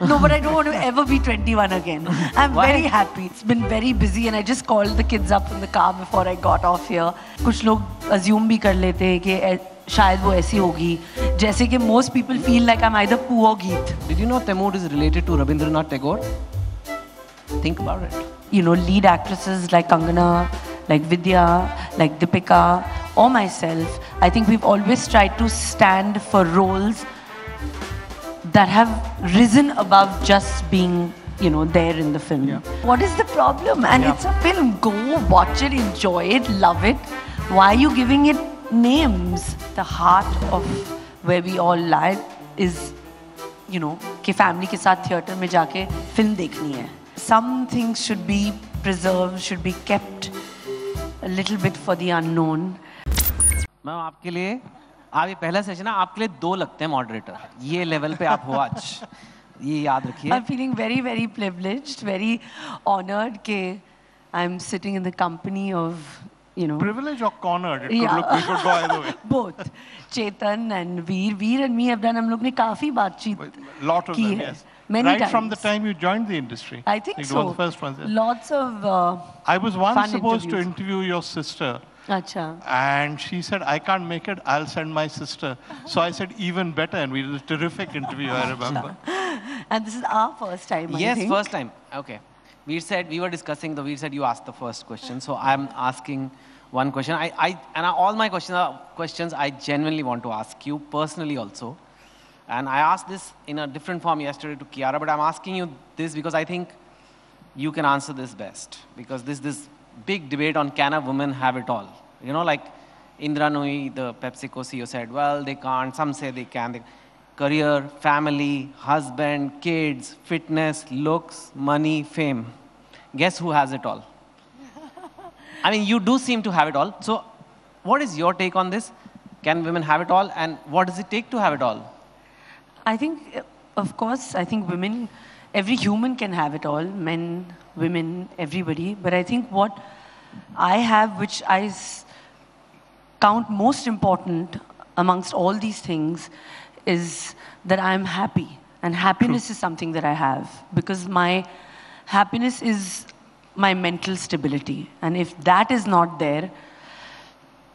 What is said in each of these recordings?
No, but I don't want to ever be 21 again. I'm very happy. It's been very busy and I just called the kids up in the car before I got off here. कुछ लोग assume भी कर लेते हैं कि शायद वो ऐसी होगी जैसे कि most people feel like I'm either Poo or Geet. Did you know Taimur is related to Rabindranath Tagore? Think about it. You know, lead actresses like Kangana, like Vidya, like Deepika, or myself, I think we've always tried to stand for roles that have risen above just being, you know, there in the film. Yeah. What is the problem? And it's a film. Go watch it, enjoy it, love it. Why are you giving it names? The heart of where we all lie is, you know, कि family के साथ theatre में जाके film देखनी है. Some things should be preserved, should be kept a little bit for the unknown. Ma'am आपके लिए आप ये पहला सेशन है, आपके लिए 2 लगते हैं मॉडरेटर. ये लेवल पे आप हो आज, ये याद रखिए. I'm feeling very, very privileged, very honored कि I'm sitting in the company of, you know. Privilege or cornered? It could go either way. Both. Chetan and Veer and me have done. हम लोग ने काफी बातचीत Lot of की them, है. yes. Many right times. from the time you joined the industry. I think it so. was the first ones. Yes. Lots of I was once fun supposed to interviews. interview your sister. Acha. And she said, I can't make it, I'll send my sister. So I said, even better, and we did a terrific interview, I remember. And this is our first time, I Yes, think. first time. Okay. We were discussing, we said you asked the first question. So I'm asking one question. All my questions are questions I genuinely want to ask you, personally also. And I asked this in a different form yesterday to Kiara, but I'm asking you this because I think you can answer this best. Because this big debate on can a woman have it all? You know, like Indra Nooyi, the PepsiCo CEO said, well, they can't. Some say they can. Career, family, husband, kids, fitness, looks, money, fame. Guess who has it all? I mean, you do seem to have it all. So what is your take on this? Can women have it all? And what does it take to have it all? I think, of course, I think women, every human can have it all, men, women, everybody. But I think what I have, which I count most important amongst all these things, is that I'm happy. And happiness is something that I have. Because my happiness is my mental stability. And if that is not there,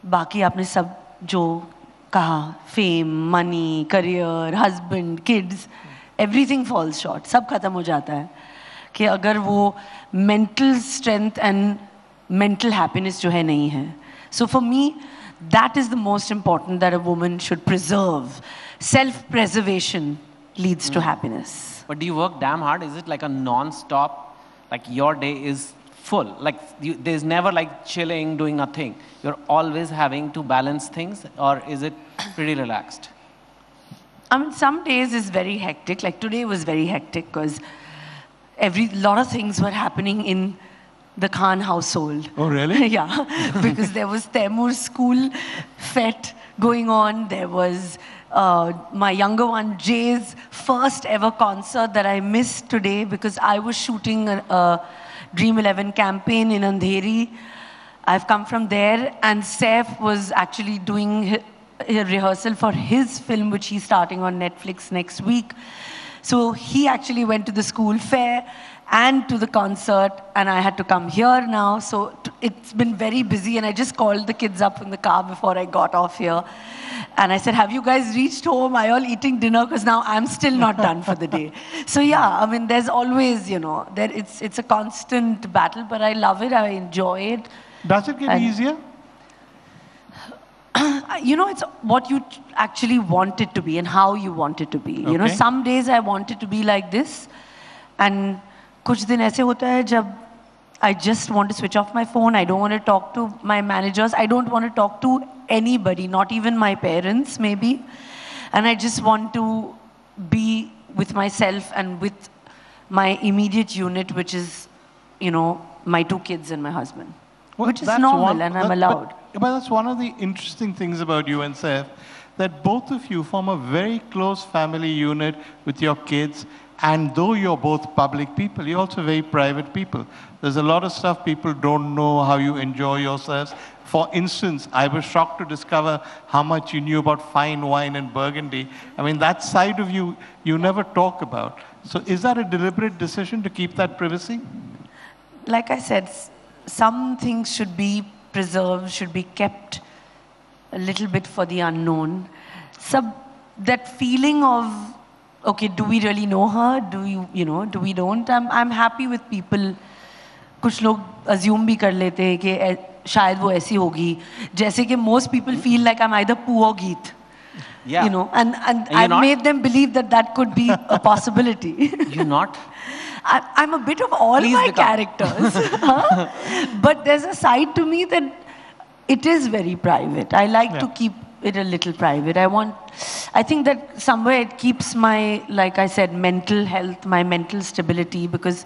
बाकी आपने सब जो कहा, fame, money, career, husband, kids, everything falls short. सब खत्म हो जाता है कि अगर वो mental strength and mental happiness जो है नहीं है. So for me, that is the most important that a woman should preserve. Self-preservation leads to happiness. But do you work damn hard? Is it like a non-stop, like your day is full? Like there's never like chilling, doing nothing. You're always having to balance things, or is it pretty relaxed? I mean, some days is very hectic. Like today was very hectic because lot of things were happening in the Khan household. Oh, really? Yeah, because there was Taimur's school fete going on. There was my younger one, Jay's first ever concert that I missed today because I was shooting a Dream 11 campaign in Andheri. I've come from there, and Saif was actually doing a rehearsal for his film, which he's starting on Netflix next week. So he actually went to the school fair and to the concert, and I had to come here now. So it's been very busy, and I just called the kids up in the car before I got off here. And I said, have you guys reached home? Are you all eating dinner? Because now I'm still not done for the day. So yeah, I mean, there's always, you know, it's a constant battle, but I love it, I enjoy it. Does it get easier? You know, it's what you actually want it to be and how you want it to be. You know, some days I want it to be like this, and कुछ दिन ऐसे होता है जब I just want to switch off my phone. I don't want to talk to my managers. I don't want to talk to anybody, not even my parents, maybe. And I just want to be with myself and with my immediate unit, which is, you know, my 2 kids and my husband. Well, which is normal, and I'm allowed. But that's one of the interesting things about you and Saif, that both of you form a very close family unit with your kids. And though you're both public people, you're also very private people. There's a lot of stuff people don't know how you enjoy yourselves. For instance, I was shocked to discover how much you knew about fine wine and Burgundy. I mean, that side of you, you never talk about. So is that a deliberate decision to keep that privacy? Like I said, some things should be preserved, should be kept a little bit for the unknown. That feeling of, okay, do we really know her? Do we don't? I'm happy with people. कुछ लोग assume भी कर लेते हैं कि शायद वो ऐसी होगी. जैसे कि most people feel like I'm either Poo or Geet. Yeah. You know, and I made them believe that could be a possibility. You're not? I'm a bit of all Please my become. characters. Huh? But there's a side to me that it is very private. I like to keep it a little private. I think that somewhere it keeps my, like I said, mental health, my mental stability, because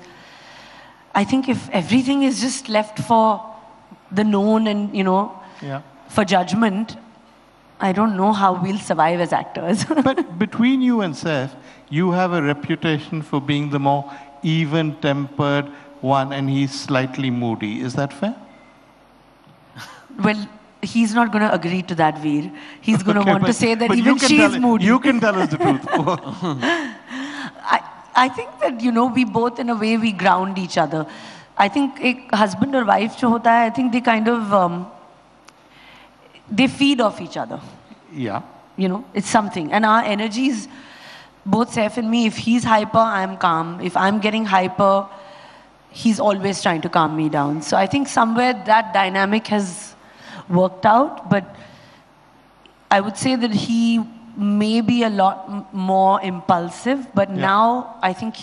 I think if everything is just left for the known and, for judgment, I don't know how we'll survive as actors. But between you and Saif, you have a reputation for being the more even-tempered one, and he's slightly moody. Is that fair? Well, he's not going to agree to that, Veer. He's going to want to say that even she's moody. You can tell us the truth. I think that, we both, in a way, we ground each other. I think a husband or wife jo hota hai, I think they kind of, they feed off each other. Yeah. It's something. And our energies, both Saif and me, if he's hyper, I'm calm. If I'm getting hyper, he's always trying to calm me down. So I think somewhere that dynamic has worked out, but I would say that he may be a lot more impulsive, but now I think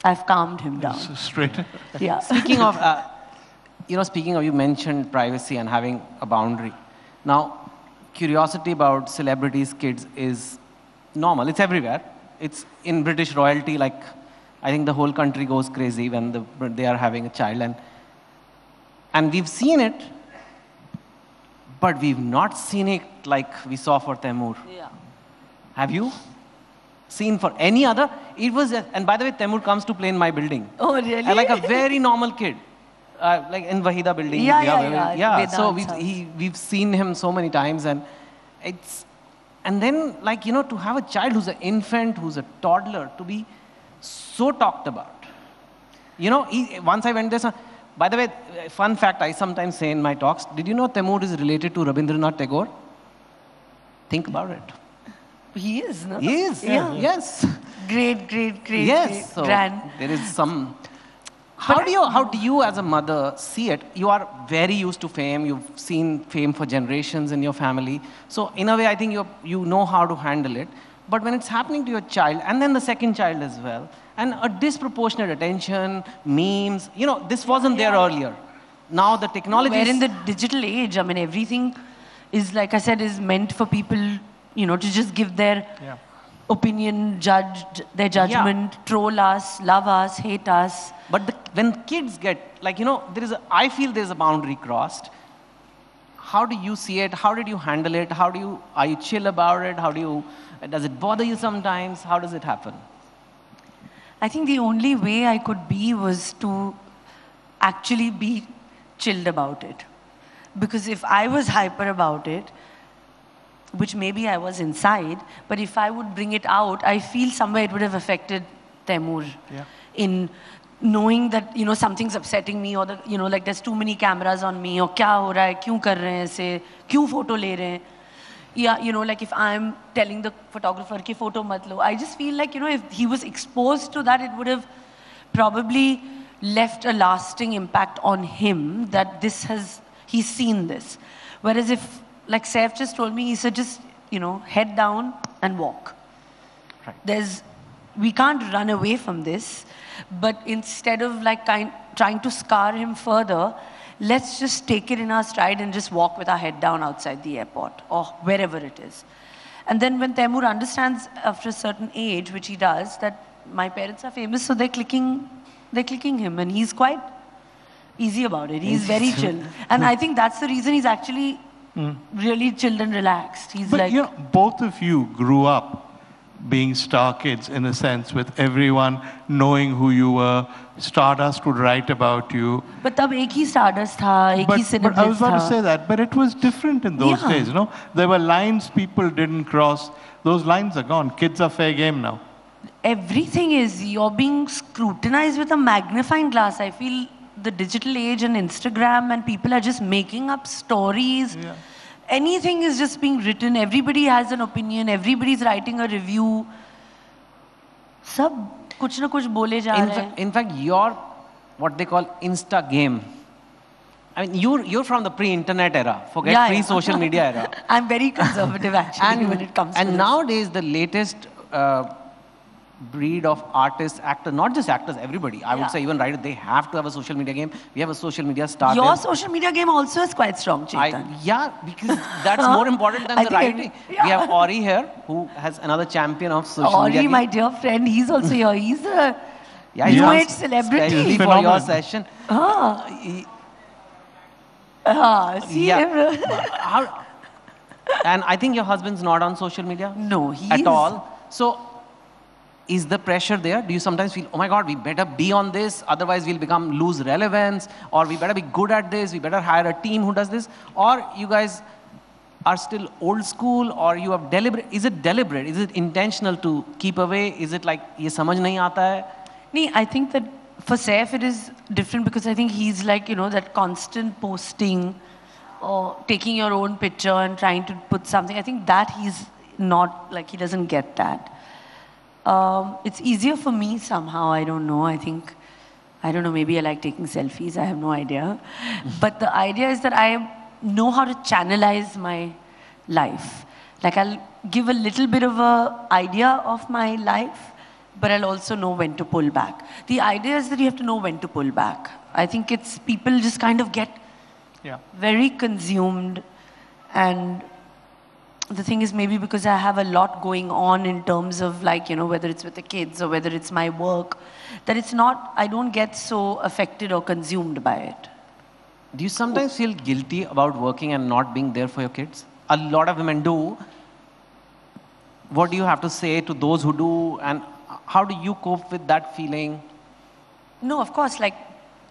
I've calmed him down. Straight. Yeah. Speaking of, you mentioned privacy and having a boundary. Now, curiosity about celebrities' kids is normal. It's everywhere. It's in British royalty, like, I think the whole country goes crazy when they are having a child. And we've seen it, but we've not seen it like we saw for Taimur. Yeah. Have you seen for any other? It was, and by the way, Taimur comes to play in my building. Oh, really? Like a very normal kid. Like in Wahida building. Yeah. So we've seen him so many times, and then like, to have a child who's an infant, who's a toddler, to be so talked about. Once I went there, by the way, fun fact I sometimes say in my talks, did you know Taimur is related to Rabindranath Tagore? Think about it. He is, no? He is, yes. Great, yes, so grand. there is some... How do you as a mother see it? You are very used to fame. You've seen fame for generations in your family. So in a way, I think you know how to handle it. But when it's happening to your child, and then the second child as well, and a disproportionate attention, memes, this wasn't there earlier. Now the technology We're in the digital age. I mean, everything is, like I said, is meant for people, to just give their opinion, judge their judgment, troll us, love us, hate us. But when kids get, like, I feel there's a boundary crossed. How do you see it? How did you handle it? Are you chill about it? Does it bother you sometimes? How does it happen? I think the only way I could be was to actually be chilled about it. Because if I was hyper about it, which maybe I was inside, but if I would bring it out, I feel somewhere it would have affected Taimur in knowing that, something's upsetting me, or that, like there's too many cameras on me, or kya ho raha hai, kyun kar rahe hain aise, kyun photo le rahe hain. Yeah, like if I'm telling the photographer ki photo mat lo, I just feel like, if he was exposed to that, it would have probably left a lasting impact on him that he's seen this. Whereas if, like Saif just told me, he said just, head down and walk. Right. We can't run away from this, but instead of like trying to scar him further, let's just take it in our stride and just walk with our head down outside the airport or wherever it is. And then when Taimur understands after a certain age, which he does, that my parents are famous, so they're clicking him, and he's quite easy about it. He's very chill. And I think that's the reason he's actually really chilled and relaxed. He's both of you grew up being star kids in a sense, with everyone knowing who you were. Stardust would write about you. But tab ek hi Stardust tha, ek hi But I was about to say that, but it was different in those days, There were lines people didn't cross. Those lines are gone. Kids are fair game now. everything is, you're being scrutinized with a magnifying glass. I feel the digital age and Instagram and people are just making up stories. Yeah. Anything is just being written. Everybody has an opinion. Everybody's writing a review. सब कुछ ना कुछ बोले जा रहे हैं. In fact, your what they call Insta game. I mean, you're from the pre-internet era. Forget pre-social media era. I'm very conservative actually when it comes to this. Nowadays, the latest breed of artists, actors, not just actors, everybody. I would say even writers, they have to have a social media game. We have a social media star. Your social media game also is quite strong, Chetan. Yeah, because that's more important than the writing. We have Ori here, who has another champion of social media. Ori, my dear friend, he's also here. He's a new age celebrity. Especially for your session. See him. And I think your husband's not on social media? No, he at all. So, is the pressure there? Do you sometimes feel, oh my God, we better be on this, otherwise we'll lose relevance, or we better be good at this, we better hire a team who does this? Or you guys are still old school, or you have deliberate? Is it deliberate? Is it intentional to keep away? Is it like, ye samajh nahi aata hai? Nee, I think that for Saif it is different because I think he's like, you know, that constant posting or taking your own picture and trying to put something. I think that he's not, like, he doesn't get that. It's easier for me somehow, I don't know. I don't know, maybe I like taking selfies, I have no idea. But the idea is that I know how to channelize my life. Like, I'll give a little bit of an idea of my life, but I'll also know when to pull back. The idea is that you have to know when to pull back. I think it's people just kind of get very consumed, and the thing is maybe because I have a lot going on in terms of, like, you know, whether it's with the kids or whether it's my work, that it's not, I don't get so affected or consumed by it. Do you sometimes feel guilty about working and not being there for your kids? A lot of women do. What do you have to say to those who do, and how do you cope with that feeling? No, of course, like,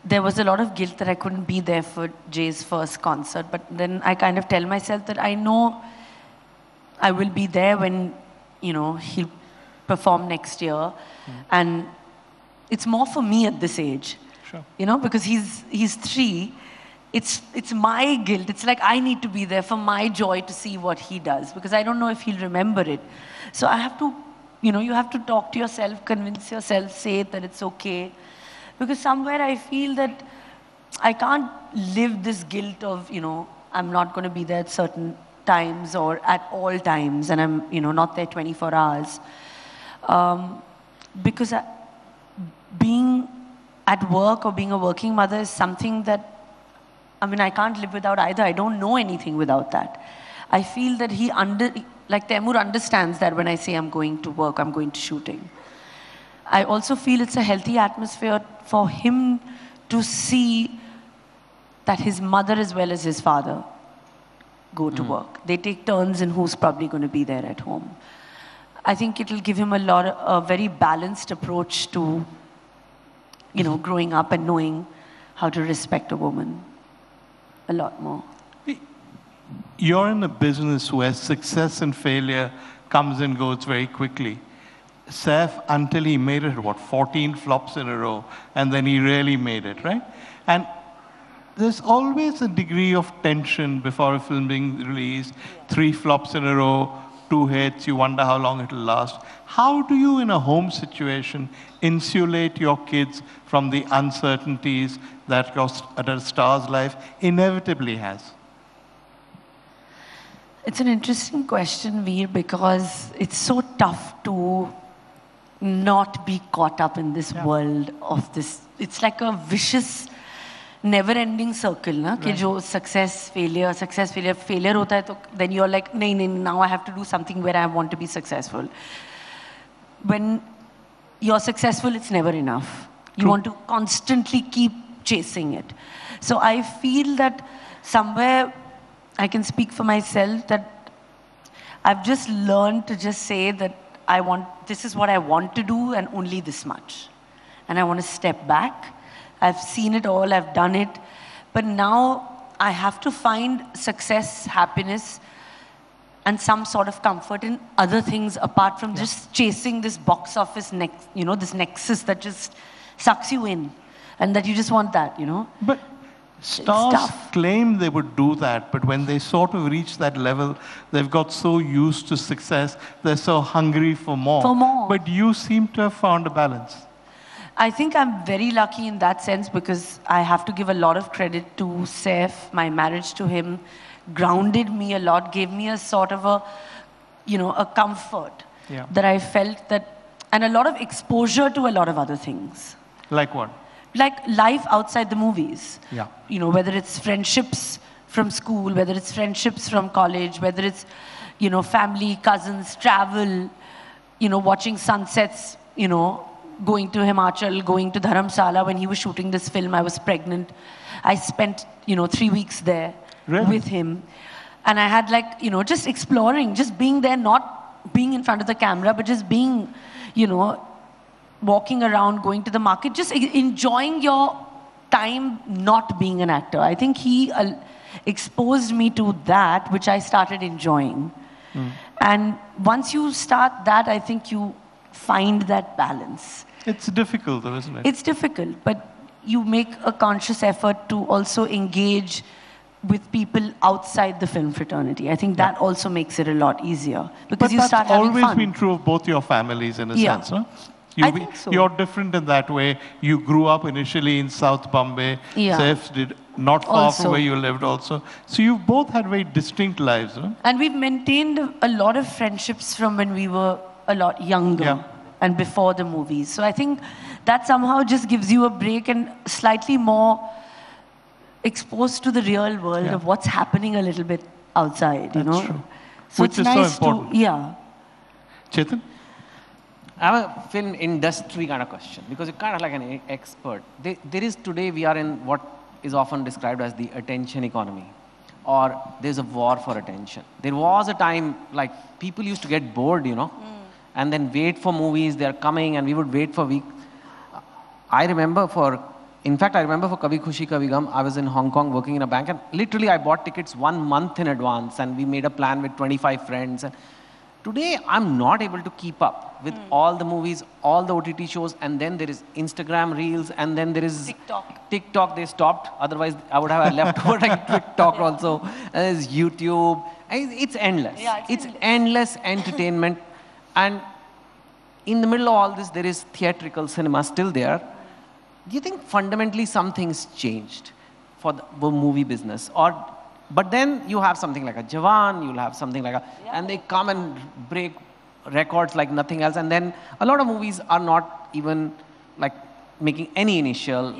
there was a lot of guilt that I couldn't be there for Jay's first concert, but then I kind of tell myself that I know I will be there when, you know, he'll perform next year. And it's more for me at this age. Sure. You know, because he's 3. It's my guilt. It's like I need to be there for my joy to see what he does, because I don't know if he'll remember it. So I have to, you know, you have to talk to yourself, convince yourself, say that it's okay. Because somewhere I feel that I can't live this guilt of, you know, I'm not going to be there at certain times or at all times, and I'm, you know, not there 24 hours. Because being at work or being a working mother is something that, I mean, I can't live without either. I don't know anything without that. I feel that like Taimur understands that when I say I'm going to work, I'm going to shooting. I also feel it's a healthy atmosphere for him to see that his mother as well as his father go to work. They take turns in who's probably going to be there at home. I think it'll give him a very balanced approach to, you know, growing up and knowing how to respect a woman a lot more. You're in a business where success and failure comes and goes very quickly. Saif, until he made it, 14 flops in a row, and then he really made it, right? And there's always a degree of tension before a film being released. 3 flops in a row, 2 hits, you wonder how long it'll last. How do you, in a home situation, insulate your kids from the uncertainties that a star's life inevitably has? It's an interesting question, Veer, because it's so tough to not be caught up in this world of this. It's like a vicious, never-ending circle, na? Right. Ki jo success, failure hota hai, to then you're like, nahi, now I have to do something where I want to be successful. When you're successful, it's never enough. You want to constantly keep chasing it. So I feel that somewhere I can speak for myself that I've just learned to just say that this is what I want to do and only this much. And I want to step back. I've seen it all, I've done it. But now I have to find success, happiness, and some sort of comfort in other things apart from just chasing this box office, this nexus that just sucks you in, and that you just want that, But stars tough. claim they would do that, but when they sort of reach that level, they've got so used to success, they're so hungry for more. For more. But you seem to have found a balance. I think I'm very lucky in that sense because I have to give a lot of credit to Saif. My marriage to him grounded me a lot, gave me a sort of a comfort that I felt that, and a lot of exposure to a lot of other things. Like what? Like life outside the movies. Yeah. Whether it's friendships from school, whether it's friendships from college, whether it's, family, cousins, travel, watching sunsets, going to Himachal, going to Dharamsala when he was shooting this film. I was pregnant. I spent, 3 weeks there with him. And I had just exploring, just being there, not being in front of the camera, but just being, walking around, going to the market, just enjoying your time not being an actor. I think he exposed me to that, which I started enjoying. And once you start that, I think you find that balance. It's difficult though, isn't it? It's difficult, but you make a conscious effort to also engage with people outside the film fraternity. I think that also makes it a lot easier because But you start that's having always fun. been true of both your families in a sense, no? I think so. You're different in that way. You grew up initially in South Bombay. Yeah. Saif did not far Also. from where you lived also. So you both had very distinct lives, no? And we've maintained a lot of friendships from when we were a lot younger and before the movies. So I think that somehow just gives you a break and slightly more exposed to the real world of what's happening a little bit outside, That's true. So Which it's is so nice important. to, Chetan? I have a film industry kind of question because you're kind of like an expert. There is today we are in what is often described as the attention economy, or there's a war for attention. There was a time like people used to get bored, and then wait for movies. They're coming, and we would wait for weeks. I remember for Kabhi Khushi Kabhi Gum, I was in Hong Kong working in a bank, and literally I bought tickets 1 month in advance, and we made a plan with 25 friends. And today, I'm not able to keep up with all the movies, all the OTT shows, and then there is Instagram Reels, and then there is TikTok, they stopped. Otherwise, I would have left over like TikTok also. And there's YouTube. And it's endless. Yeah, it's endless entertainment. And in the middle of all this, there is theatrical cinema still there. Do you think fundamentally something's changed for the movie business? But then you have something like a Jawan, you'll have something like and they come and break records like nothing else. And then a lot of movies are not even like making any initial.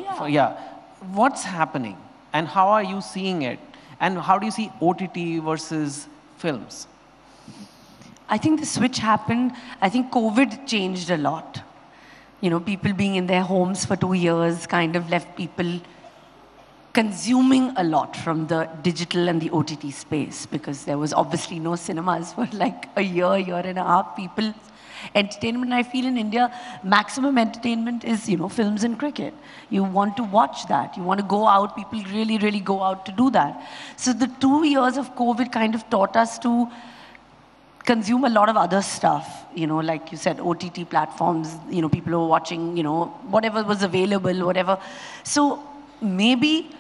What's happening? And how are you seeing it? And how do you see OTT versus films? I think the switch happened. I think COVID changed a lot. People being in their homes for 2 years kind of left people consuming a lot from the digital and the OTT space because there was obviously no cinemas for like a year and a half. People, entertainment, I feel in India, maximum entertainment is, films and cricket. You want to watch that. You want to go out. People really, really go out to do that. So the 2 years of COVID kind of taught us to consume a lot of other stuff, like you said, OTT platforms, people who are watching, whatever was available, whatever. So maybe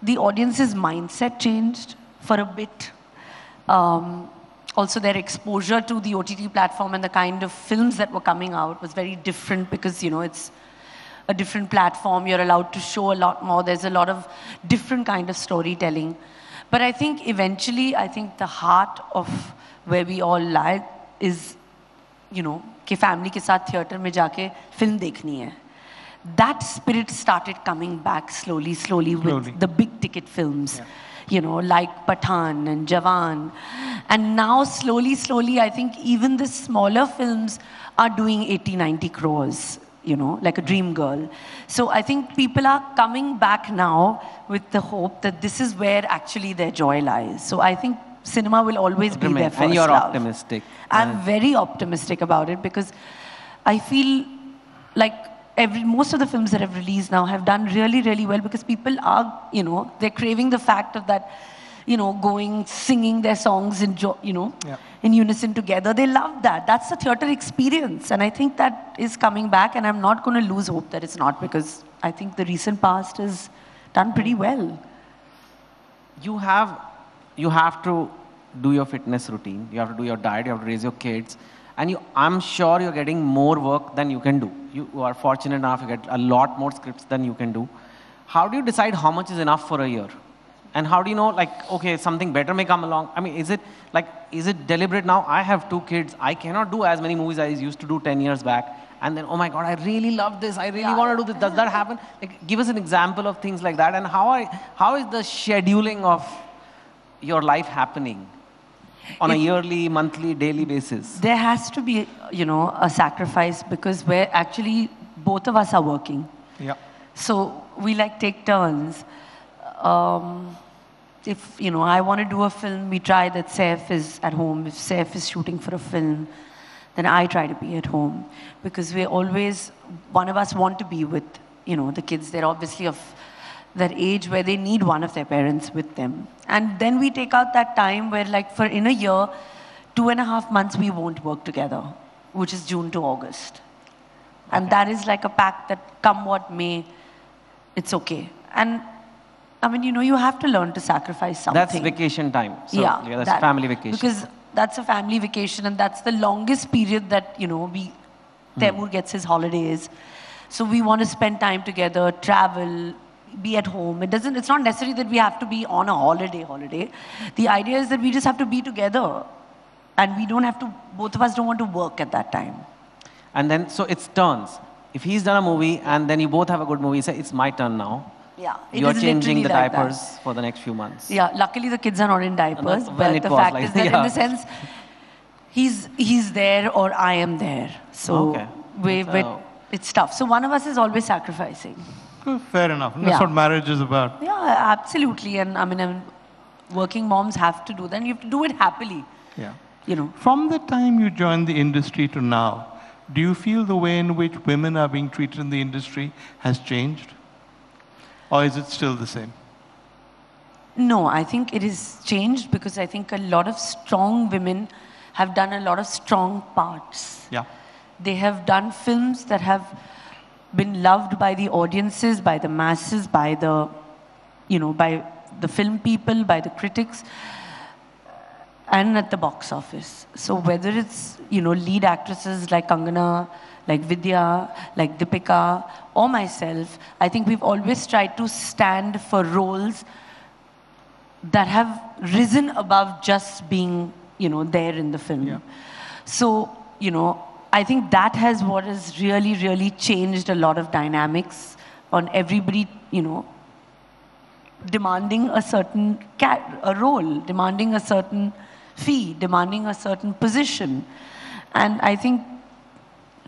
the audience's mindset changed for a bit. Also, their exposure to the OTT platform and the kind of films that were coming out was very different because, it's a different platform. You're allowed to show a lot more. There's a lot of different kind of storytelling. But I think eventually, the heart of where we all lie is, कि family के साथ theater में जाके film देखनी है. That spirit started coming back slowly with the big ticket films, like Pathan and Jawan. And now slowly, I think even the smaller films are doing 80, 90 crores, like a Dream Girl. So I think people are coming back now with the hope that this is where actually their joy lies. So I think cinema will always be their first And you're love. optimistic. I'm very optimistic about it because I feel like most of the films that have released now have done really, really well because people are, they're craving the fact of that, going, singing their songs in, Yeah. in unison together. They love that. That's the theatre experience. And I think that is coming back, and I'm not going to lose hope that it's not, because I think the recent past has done pretty well. You have to do your fitness routine. You have to do your diet. You have to raise your kids. And I'm sure you're getting more work than you can do. You are fortunate enough, you get a lot more scripts than you can do. How do you decide how much is enough for a year? And how do you know, like, okay, something better may come along? I mean, is it deliberate now? I have 2 kids. I cannot do as many movies as I used to do 10 years back. And then, oh my God, I really love this. I really want to do this. Does that happen? Like, give us an example of things like that. And how is the scheduling of your life happening on a yearly, monthly, daily basis? There has to be, a sacrifice, because we're actually, both of us are working. Yeah. So we take turns. If, I want to do a film, we try that Saif is at home. If Saif is shooting for a film, then I try to be at home. Because we're always, one of us want to be with, the kids. They're obviously of that age where they need one of their parents with them. And then we take out that time where, for in a year, 2.5 months we won't work together, which is June to August. And that is like a pact that come what may, it's okay. And I mean, you have to learn to sacrifice something. That's vacation time. So, yeah, that's family vacation. Because that's a family vacation, and that's the longest period that, Taimur gets his holidays. So we want to spend time together, travel, be at home. It's not necessary that we have to be on a holiday. The idea is that we just have to be together. And we don't have to, both of us don't want to work at that time. And then, so it's turns. If he's done a movie and then you both have a good movie, say, it's my turn now. Yeah. You're changing the diapers for the next few months. Yeah, luckily the kids are not in diapers. But the fact is that in the sense, he's there or I am there. So it's tough. So one of us is always sacrificing. Fair enough. That's what marriage is about. Yeah, absolutely. And I mean, working moms have to do that. And you have to do it happily. Yeah. From the time you joined the industry to now, do you feel the way in which women are being treated in the industry has changed? Or is it still the same? No, I think it has changed, because I think a lot of strong women have done a lot of strong parts. Yeah. They have done films that have been loved by the audiences, by the masses, by the film people, by the critics, and at the box office. So whether it's, lead actresses like Kangana, like Vidya, like Deepika, or myself, I think we've always tried to stand for roles that have risen above just being, there in the film. Yeah. So, I think that has what has really, really changed a lot of dynamics on everybody, demanding a certain a role, demanding a certain fee, demanding a certain position. And I think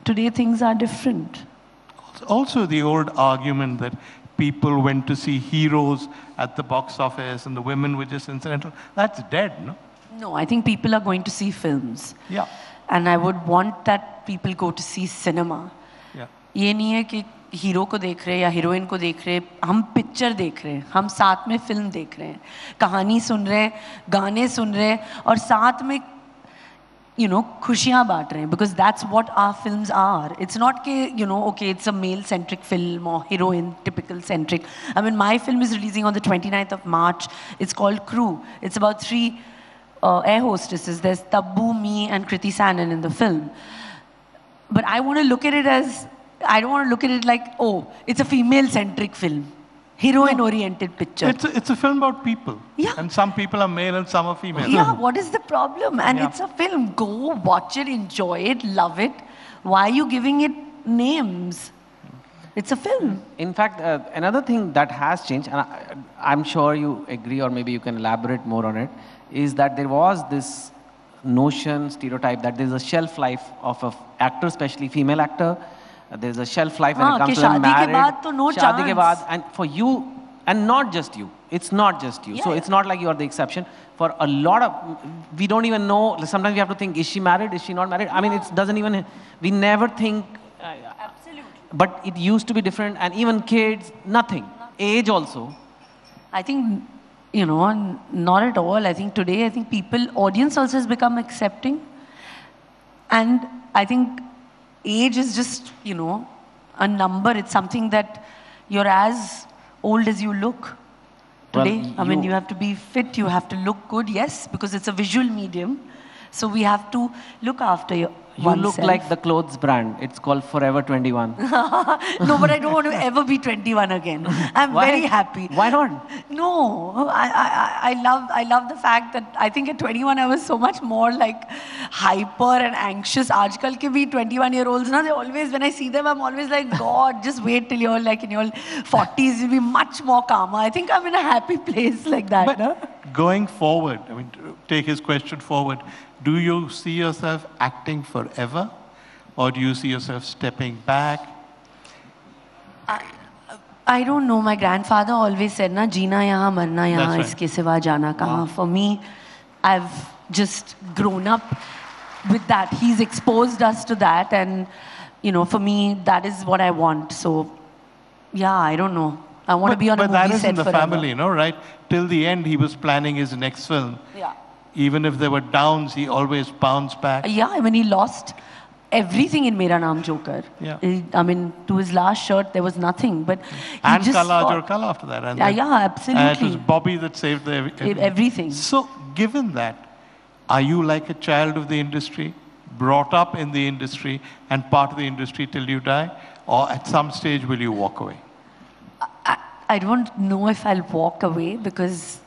today things are different. Also the old argument that people went to see heroes at the box office and the women were just incidental, that's dead, no? No, I think people are going to see films. Yeah. And I would want that people go to see cinema. Yeah. ये नहीं है कि hero को देख रहे हैं या heroine को देख रहे हैं, हम पिक्चर देख रहे हैं, हम साथ में फिल्म देख रहे हैं, कहानी सुन रहे हैं, गाने सुन रहे हैं और साथ में खुशियाँ बांट रहे हैं, because that's what our films are. It's not कि okay, it's a male centric film or heroine typical centric. I mean, my film is releasing on the 29th of March. It's called Crew. It's about 3 air hostesses. There's Tabbu, me, and Kriti Sanon in the film. But I want to look at it as, I don't want to look at it like, oh, it's a female-centric film. Heroine-oriented picture. It's a film about people. Yeah. And some people are male and some are female. Yeah, what is the problem? And it's a film. Go, watch it, enjoy it, love it. Why are you giving it names? It's a film. In fact, another thing that has changed, and I'm sure you agree or maybe you can elaborate more on it, is that there was this notion, stereotype, that there's a shelf life of an actor, especially female actor. There's a shelf life when it comes to the married. Shaadi ke baad to no Shaadi ke chance. baad, and for you, and not just you. It's not just you. So it's not like you are the exception. For a lot of, we don't even know, sometimes we have to think, is she married, is she not married? I mean, it doesn't even, we never think. Absolutely. But it used to be different, and even kids, nothing. Age also. I think Not at all. I think today, audience also has become accepting. And I think age is just, a number. It's something that you're as old as you look today. Well, you have to be fit, you have to look good, yes, because it's a visual medium. So we have to look after you look like the clothes brand. It's called Forever 21. No, but I don't want to ever be 21 again. I'm very happy. Why not? No, I love the fact that I think at 21 I was so much more like hyper and anxious. Aajkal ke bhi 21-year-olds, they always, when I see them, I'm always like, God, just wait till you're like in your 40s, you'll be much more calmer. I think I'm in a happy place like that. But going forward, to take his question forward, do you see yourself acting forever? Or do you see yourself stepping back? I don't know. My grandfather always said, "Na jeena yahan, marna yahan, That's iske siwa jana kahan." For me, I've just grown up with that. He's exposed us to that, and for me, that is what I want. So, yeah, I don't know. I want to be on a movie set forever. But that is in the family, right? Till the end, he was planning his next film. Yeah. Even if there were downs, he always bounced back. Yeah, when he lost everything in Mera Naam Joker. Yeah. To his last shirt, there was nothing. But and Kala Aaj Aur Kal after that. And absolutely. It was Bobby that saved everything. So, given that, are you like a child of the industry, brought up in the industry, and part of the industry till you die? Or at some stage, will you walk away? I don't know if I'll walk away because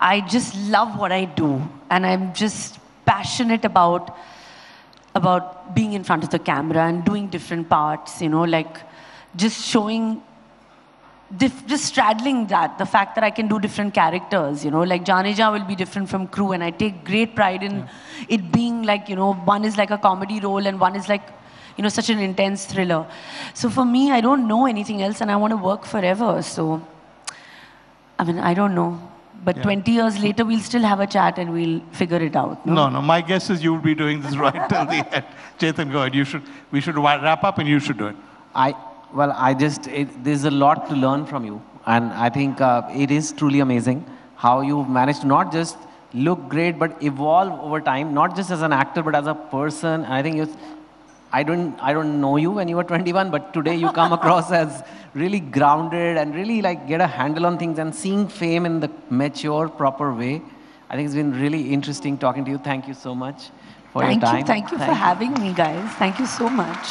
I just love what I do. And I'm just passionate about being in front of the camera and doing different parts, like just showing, just straddling that, the fact that I can do different characters, like Janeja will be different from Crew, and I take great pride in it being like, one is like a comedy role and one is like, such an intense thriller. So for me, I don't know anything else and I want to work forever. So, I don't know. But 20 years later, we'll still have a chat and we'll figure it out. No. My guess is you'll be doing this right till the end. Chetan, go ahead. We should wrap up and you should do it. There's a lot to learn from you. And I think it is truly amazing how you've managed to not just look great, but evolve over time, not just as an actor, but as a person. And I think I don't know you when you were 21, but today you come across as really grounded and really like get a handle on things and seeing fame in the mature, proper way. I think it's been really interesting talking to you. Thank you so much for your time. Thank you for having me, guys. Thank you so much.